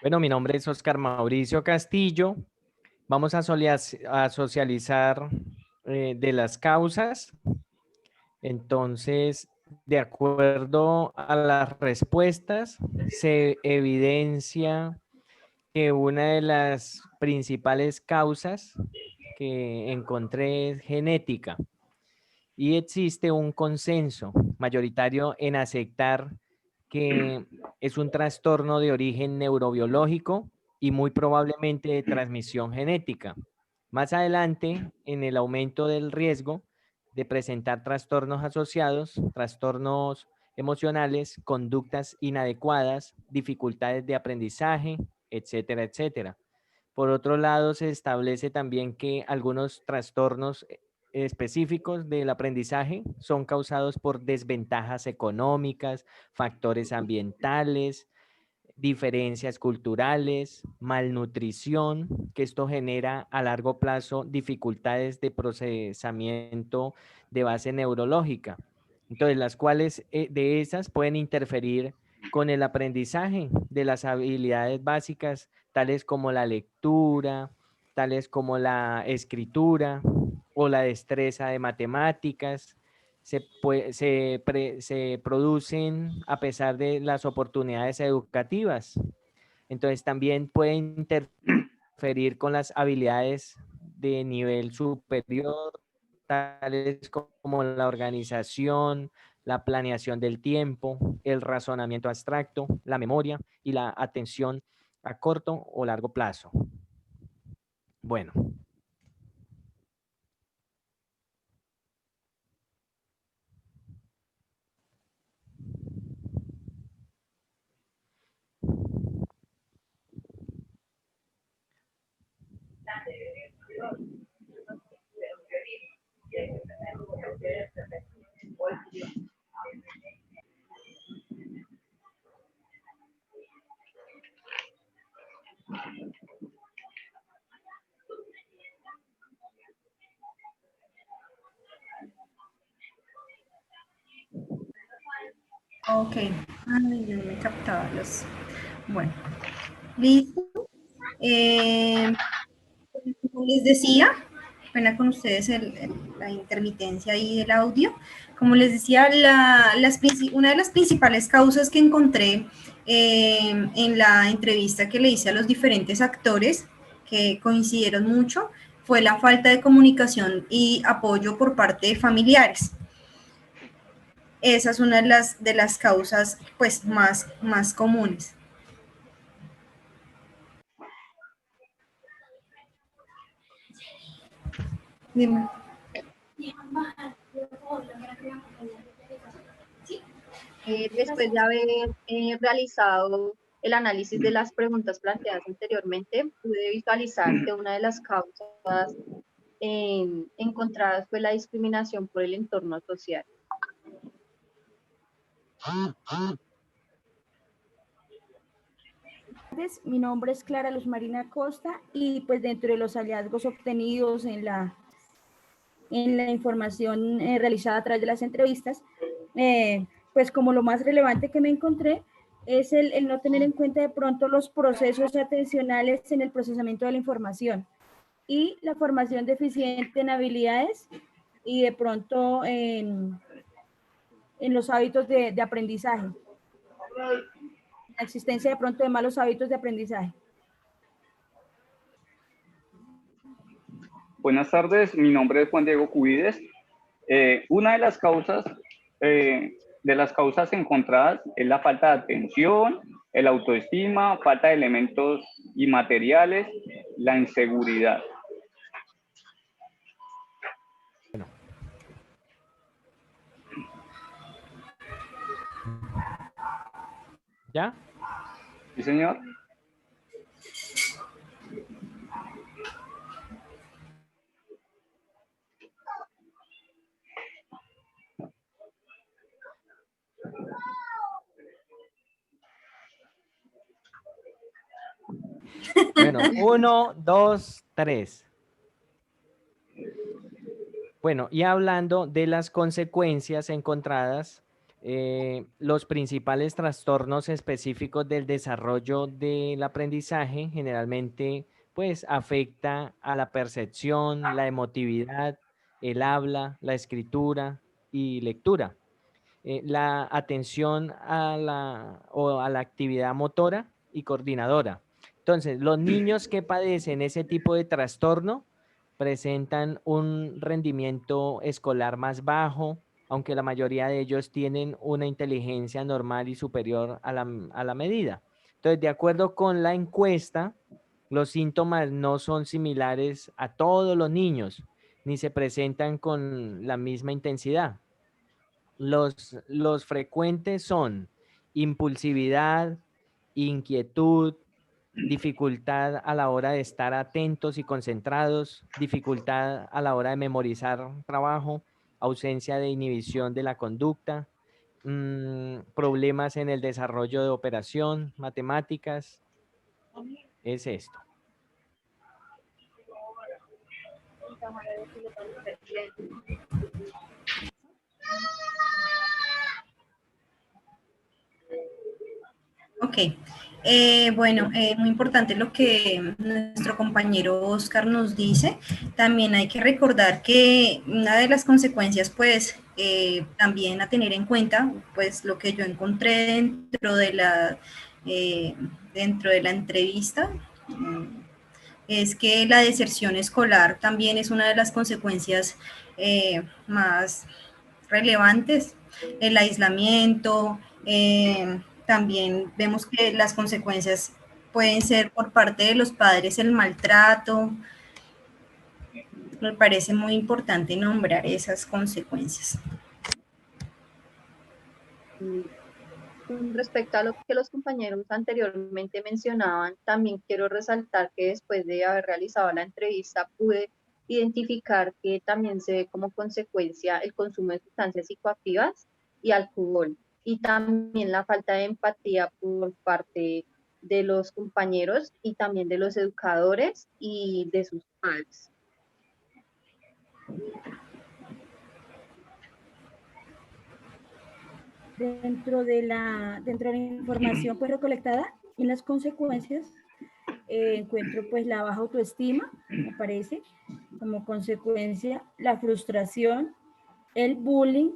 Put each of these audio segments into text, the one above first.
Bueno, mi nombre es Oscar Mauricio Castillo. Vamos a socializar de las causas. Entonces, de acuerdo a las respuestas, se evidencia que una de las principales causas que encontré es genética y existe un consenso mayoritario en aceptar que es un trastorno de origen neurobiológico y muy probablemente de transmisión genética. Más adelante, en el aumento del riesgo de presentar trastornos asociados, trastornos emocionales, conductas inadecuadas, dificultades de aprendizaje, etcétera, etcétera. Por otro lado, se establece también que algunos trastornos específicos del aprendizaje son causados por desventajas económicas, factores ambientales, diferencias culturales, malnutrición, que esto genera a largo plazo dificultades de procesamiento de base neurológica. Entonces, las cuales de esas pueden interferir con el aprendizaje de las habilidades básicas, tales como la lectura, tales como la escritura o la destreza de matemáticas, se producen a pesar de las oportunidades educativas. Entonces también pueden interferir con las habilidades de nivel superior, tales como la organización, la planeación del tiempo, el razonamiento abstracto, la memoria y la atención a corto o largo plazo. Bueno. Ok. Ay, no me captaba los. Bueno, listo. Como les decía, pena con ustedes la intermitencia ahí del audio. Como les decía, una de las principales causas que encontré en la entrevista que le hice a los diferentes actores, que coincidieron mucho, fue la falta de comunicación y apoyo por parte de familiares. Esa es una de las causas pues, más comunes. Dime. Después de haber realizado el análisis de las preguntas planteadas anteriormente, pude visualizar que una de las causas encontradas fue la discriminación por el entorno social. Mi nombre es Clara Luz Marina Costa y pues dentro de los hallazgos obtenidos en la información realizada a través de las entrevistas, pues como lo más relevante que me encontré es el no tener en cuenta de pronto los procesos atencionales en el procesamiento de la información y la formación deficiente en habilidades y de pronto en los hábitos de aprendizaje. La existencia de pronto de malos hábitos de aprendizaje. Buenas tardes, mi nombre es Juan Diego Cubides. Una de las causas encontradas es la falta de atención, el autoestima, falta de elementos y materiales, la inseguridad. Bueno. ¿Ya? Sí, señor. Bueno, 1, 2, 3. Bueno, y hablando de las consecuencias encontradas, los principales trastornos específicos del desarrollo del aprendizaje generalmente pues afecta a la percepción, la emotividad, el habla, la escritura y lectura. La atención a la actividad motora y coordinadora. Entonces, los niños que padecen ese tipo de trastorno presentan un rendimiento escolar más bajo, aunque la mayoría de ellos tienen una inteligencia normal y superior a la medida. Entonces, de acuerdo con la encuesta, los síntomas no son similares a todos los niños, ni se presentan con la misma intensidad. Los frecuentes son impulsividad, inquietud, dificultad a la hora de estar atentos y concentrados, dificultad a la hora de memorizar trabajo, ausencia de inhibición de la conducta, problemas en el desarrollo de operación, matemáticas. Es esto. Ok, bueno, muy importante lo que nuestro compañero Oscar nos dice. También hay que recordar que una de las consecuencias, pues, también a tener en cuenta, pues, lo que yo encontré dentro de la entrevista, es que la deserción escolar también es una de las consecuencias más relevantes, el aislamiento, también vemos que las consecuencias pueden ser por parte de los padres el maltrato. Me parece muy importante nombrar esas consecuencias. Con respecto a lo que los compañeros anteriormente mencionaban, también quiero resaltar que después de haber realizado la entrevista pude identificar que también se ve como consecuencia el consumo de sustancias psicoactivas y alcohol, y también la falta de empatía por parte de los compañeros y también de los educadores y de sus padres. Dentro de la información pues recolectada y las consecuencias, encuentro pues la baja autoestima, me parece, como consecuencia la frustración, el bullying,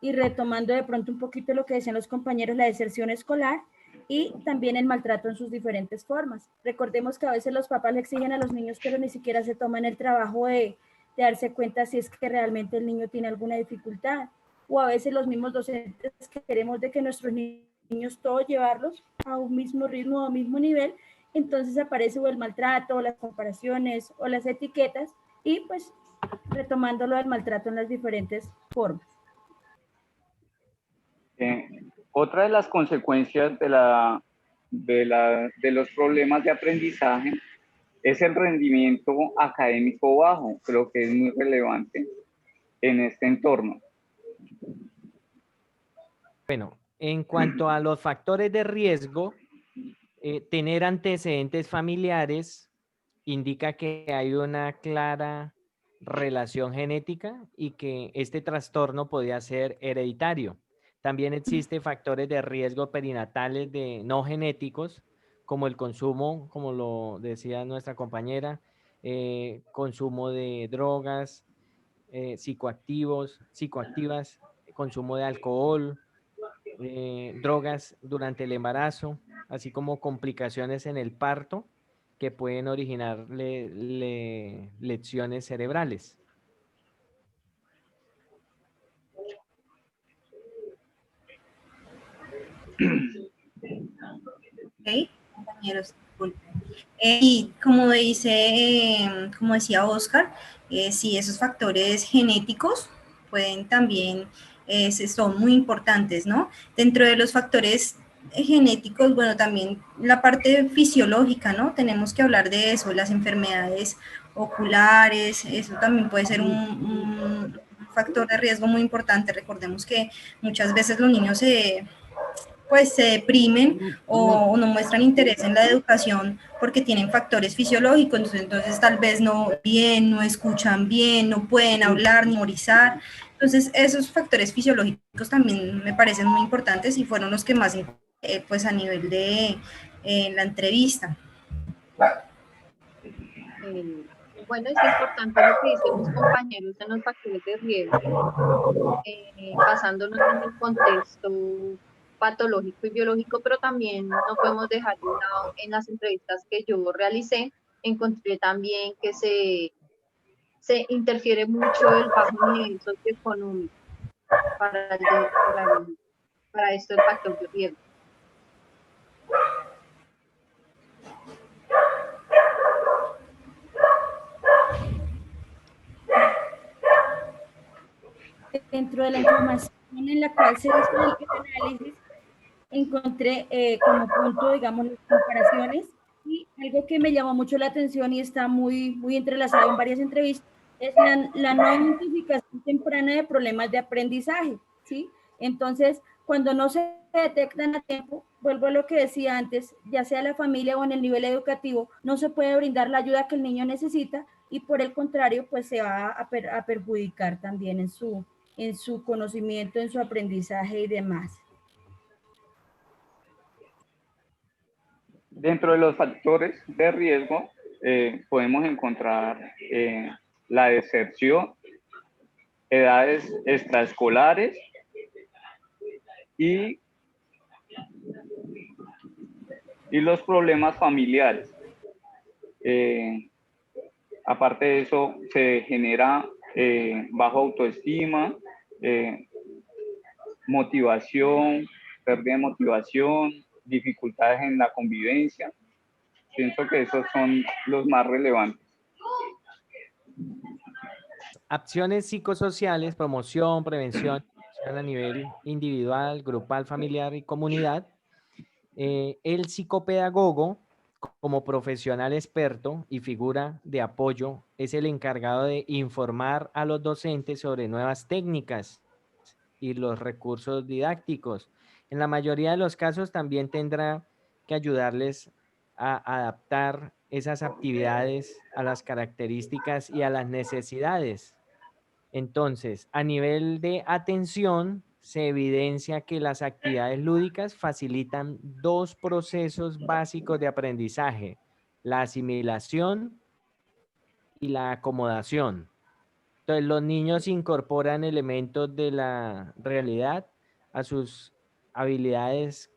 y retomando de pronto un poquito lo que decían los compañeros, la deserción escolar y también el maltrato en sus diferentes formas. Recordemos que a veces los papás le exigen a los niños, pero ni siquiera se toman el trabajo de darse cuenta si es que realmente el niño tiene alguna dificultad, o a veces los mismos docentes queremos de que nuestros niños todos llevarlos a un mismo ritmo, a un mismo nivel, entonces aparece o el maltrato, o las comparaciones, o las etiquetas, y pues retomando lo del maltrato en las diferentes formas. Otra de las consecuencias de los problemas de aprendizaje es el rendimiento académico bajo. Creo que es muy relevante en este entorno. Bueno, en cuanto a los factores de riesgo, tener antecedentes familiares indica que hay una clara relación genética y que este trastorno podría ser hereditario. También existen factores de riesgo perinatales no genéticos, como el consumo, como lo decía nuestra compañera, consumo de drogas, psicoactivas, consumo de alcohol, drogas durante el embarazo, así como complicaciones en el parto que pueden originar lesiones cerebrales. Ok, compañeros, y como como decía Oscar, sí, esos factores genéticos pueden también, son muy importantes, ¿no? Dentro de los factores genéticos, bueno, también la parte fisiológica, ¿no? Tenemos que hablar de eso, las enfermedades oculares, eso también puede ser un factor de riesgo muy importante. Recordemos que muchas veces los niños pues se deprimen o no muestran interés en la educación porque tienen factores fisiológicos, entonces tal vez no escuchan bien, no pueden hablar, ni memorizar. Entonces, esos factores fisiológicos también me parecen muy importantes y fueron los que más, pues a nivel de la entrevista. Bueno, es importante lo que dicen los compañeros en los factores de riesgo, basándonos en el contexto patológico y biológico, pero también no podemos dejar de un lado, en las entrevistas que yo realicé, encontré también que se interfiere mucho el bajo nivel socioeconómico para esto del factor de riesgo. Dentro de la información en la cual se hizo el análisis, encontré como punto, digamos, las comparaciones, y algo que me llamó mucho la atención y está muy entrelazado en varias entrevistas es la no identificación temprana de problemas de aprendizaje, ¿sí? Entonces, cuando no se detectan a tiempo, vuelvo a lo que decía antes, ya sea la familia o en el nivel educativo, no se puede brindar la ayuda que el niño necesita y por el contrario, pues se va a perjudicar también en su conocimiento, en su aprendizaje y demás. Dentro de los factores de riesgo podemos encontrar la deserción, edades extraescolares y los problemas familiares. Aparte de eso, se genera baja autoestima, motivación, pérdida de motivación, dificultades en la convivencia. Pienso que esos son los más relevantes. Acciones psicosociales, promoción, prevención a nivel individual, grupal, familiar y comunidad. El psicopedagogo, como profesional experto y figura de apoyo, es el encargado de informar a los docentes sobre nuevas técnicas y los recursos didácticos. En la mayoría de los casos también tendrá que ayudarles a adaptar esas actividades a las características y a las necesidades. Entonces, a nivel de atención, se evidencia que las actividades lúdicas facilitan dos procesos básicos de aprendizaje: la asimilación y la acomodación. Entonces, los niños incorporan elementos de la realidad a sus habilidades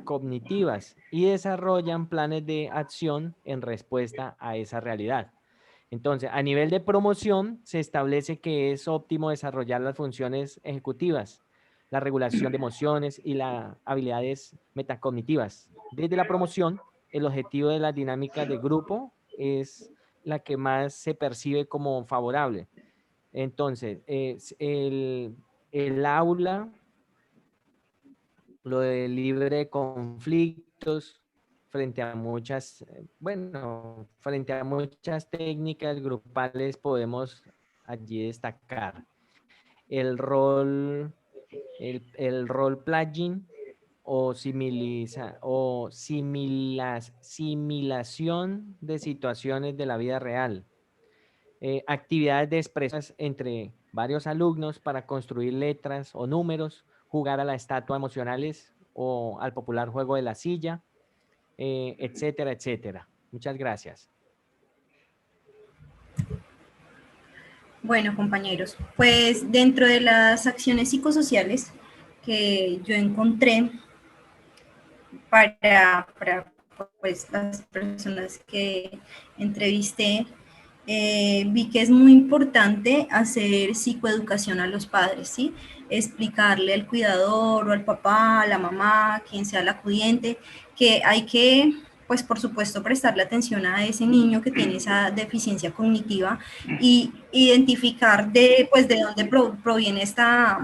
cognitivas y desarrollan planes de acción en respuesta a esa realidad. Entonces, a nivel de promoción, se establece que es óptimo desarrollar las funciones ejecutivas, la regulación de emociones y las habilidades metacognitivas. Desde la promoción, el objetivo de la dinámica de grupo es la que más se percibe como favorable. Entonces, el aula, lo de libre conflictos, frente a muchas, frente a muchas técnicas grupales podemos allí destacar el rol playing o similación de situaciones de la vida real. Actividades de expresión entre varios alumnos para construir letras o números, jugar a la estatua emocionales o al popular juego de la silla, etcétera, etcétera. Muchas gracias. Bueno, compañeros, pues dentro de las acciones psicosociales que yo encontré para pues, las personas que entrevisté, vi que es muy importante hacer psicoeducación a los padres, ¿sí? Explicarle al cuidador o al papá, a la mamá, quien sea el acudiente, que hay que, pues por supuesto, prestarle atención a ese niño que tiene esa deficiencia cognitiva y identificar pues, de dónde proviene esta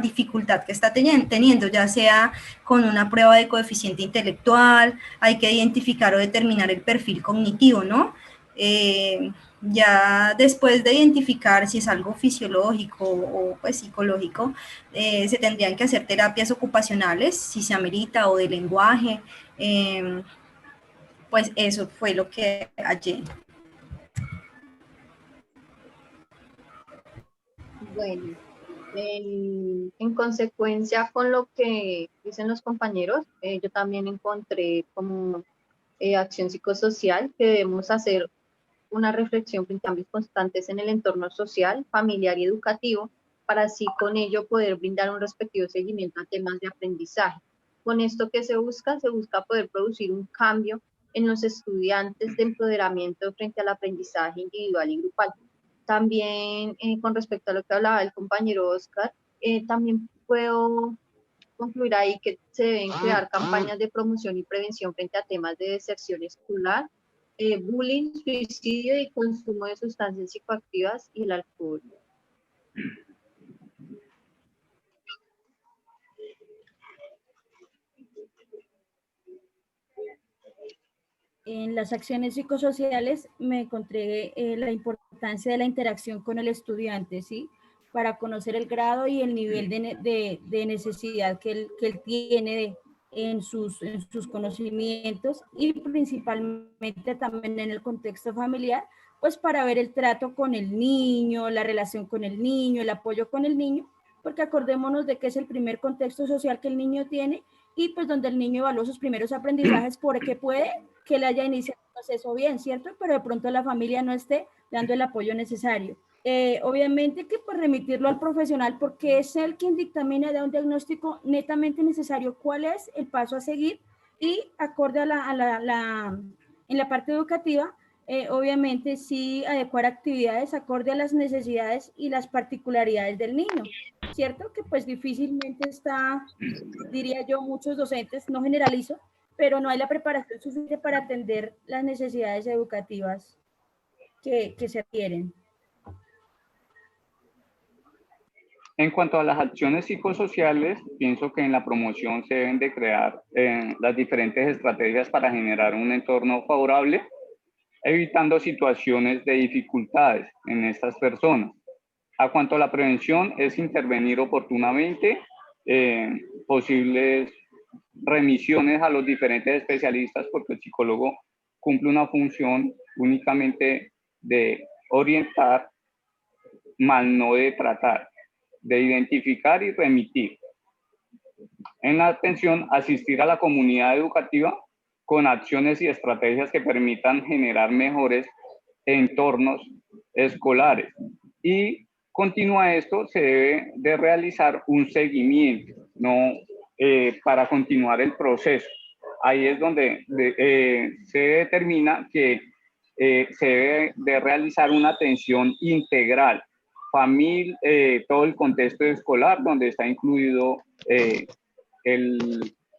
dificultad que está teniendo, ya sea con una prueba de coeficiente intelectual, hay que identificar o determinar el perfil cognitivo, ¿no? Ya después de identificar si es algo fisiológico o pues psicológico, se tendrían que hacer terapias ocupacionales, si se amerita, o de lenguaje. Pues eso fue lo que hallé. Bueno, En consecuencia con lo que dicen los compañeros, yo también encontré como acción psicosocial que debemos hacer una reflexión frente a cambios constantes en el entorno social, familiar y educativo, para así con ello poder brindar un respectivo seguimiento a temas de aprendizaje. Con esto que se busca poder producir un cambio en los estudiantes de empoderamiento frente al aprendizaje individual y grupal. También con respecto a lo que hablaba el compañero Oscar, también puedo concluir ahí que se deben crear campañas de promoción y prevención frente a temas de deserción escolar, bullying, suicidio y consumo de sustancias psicoactivas y el alcohol. En las acciones psicosociales me encontré la importancia de la interacción con el estudiante, ¿sí? Para conocer el grado y el nivel de necesidad que él tiene en sus conocimientos y principalmente también en el contexto familiar, pues para ver el trato con el niño, la relación con el niño, el apoyo con el niño, porque acordémonos de que es el primer contexto social que el niño tiene y pues donde el niño evalúa sus primeros aprendizajes porque puede que él haya iniciado un proceso bien, ¿cierto? Pero de pronto la familia no esté dando el apoyo necesario. Obviamente que pues remitirlo al profesional porque es él quien dictamina de un diagnóstico netamente necesario cuál es el paso a seguir y acorde en la parte educativa, obviamente sí adecuar actividades acorde a las necesidades y las particularidades del niño, ¿cierto? Que pues difícilmente está, diría yo, muchos docentes, no generalizo, pero no hay la preparación suficiente para atender las necesidades educativas que se requieren. En cuanto a las acciones psicosociales, pienso que en la promoción se deben de crear las diferentes estrategias para generar un entorno favorable, evitando situaciones de dificultades en estas personas. A cuanto a la prevención, es intervenir oportunamente, posibles remisiones a los diferentes especialistas, porque el psicólogo cumple una función únicamente de orientar, más no de tratar, de identificar y remitir. En la atención, asistir a la comunidad educativa con acciones y estrategias que permitan generar mejores entornos escolares. Y continúa esto, se debe de realizar un seguimiento, ¿no? Para continuar el proceso. Ahí es donde se determina que se debe de realizar una atención integral, todo el contexto escolar, donde está incluido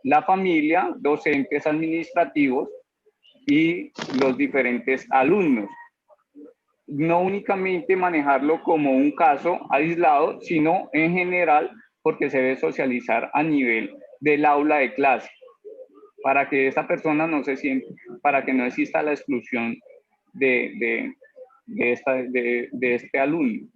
la familia, docentes administrativos y los diferentes alumnos. No únicamente manejarlo como un caso aislado, sino en general, porque se debe socializar a nivel del aula de clase, para que esa persona no se sienta, para que no exista la exclusión de este alumno.